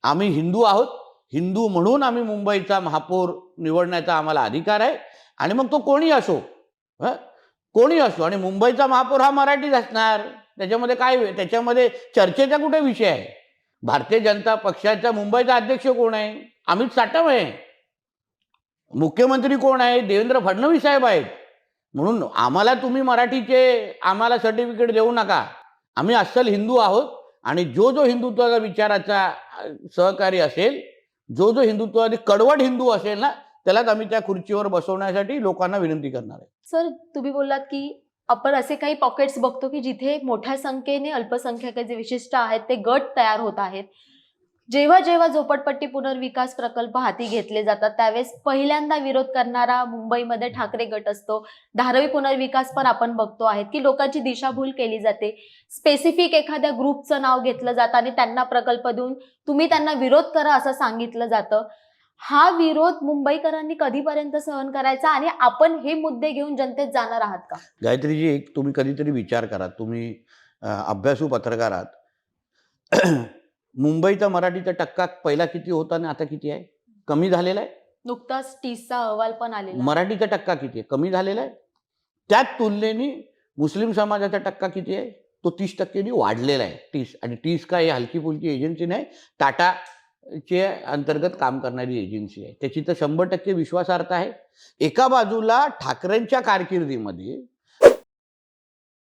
आम्ही हिंदू आहोत, हिंदू म्हणून आम्ही मुंबईचा महापौर निवडण्याचा आम्हाला अधिकार आहे, आणि मग तो कोणी असो, कोणी असो, आणि मुंबईचा महापौर हा मराठीच असणार. त्याच्यामध्ये काय, त्याच्यामध्ये चर्चेचा कुठे विषय आहे? भारतीय जनता पक्षाचा मुंबईचा अध्यक्ष कोण आहे? अमित साटम आहे. मुख्यमंत्री कोण आहे? देवेंद्र फडणवीस साहेब आहेत. म्हणून आम्हाला तुम्ही मराठीचे आम्हाला सर्टिफिकेट देऊ नका. आम्ही अस्सल हिंदू आहोत, आणि जो जो हिंदुत्वाचा विचाराचा सहकारी असेल, जो जो हिंदुत्वादी कडवट हिंदू असेल ना, त्यालाच आम्ही त्या खुर्चीवर बसवण्यासाठी लोकांना विनंती करणार आहे. सर, तुम्ही बोललात की आपण असे काही पॉकेट्स बघतो की जिथे मोठ्या संख्येने अल्पसंख्याक जे विशिष्ट आहेत ते गट तयार होत आहेत. जेव्हा जेव्हा झोपडपट्टी पुनर्विकास प्रकल्प हाती घेतले जातात त्यावेळेस पहिल्यांदा विरोध करणारा मुंबईमध्ये ठाकरे गट असतो. धारावी पुनर्विकास पण आपण बघतो आहेत की लोकांची दिशाभूल केली जाते. स्पेसिफिक एखाद्या ग्रुपचं नाव घेतलं जातं आणि त्यांना प्रकल्प देऊन तुम्ही त्यांना विरोध करा असं सांगितलं जातं. हा विरोध मुंबईकरांनी कधीपर्यंत सहन करायचा आणि आपण हे मुद्दे घेऊन जनतेत जाणार आहात का? गायत्रीजी, एक तुम्ही कधीतरी विचार करा, तुम्ही अभ्यासू पत्रकार आहात. मुंबईचा मराठीचा टक्का पहिला किती होता आणि आता किती आहे? कमी झालेला आहे. नुकताच टीसचा अहवाल पण आलेला. मराठीचा टक्का किती आहे? कमी झालेला आहे. त्याच तुलनेने मुस्लिम समाजाचा टक्का किती आहे? तो 30% वाढलेला आहे. 30, आणि 30 काय हलकी फुलकी एजन्सी नाही, टाटाचे अंतर्गत काम करणारी एजन्सी आहे. त्याची तर 100% विश्वासार्हता आहे. एका बाजूला ठाकरेंच्या कारकिर्दीमध्ये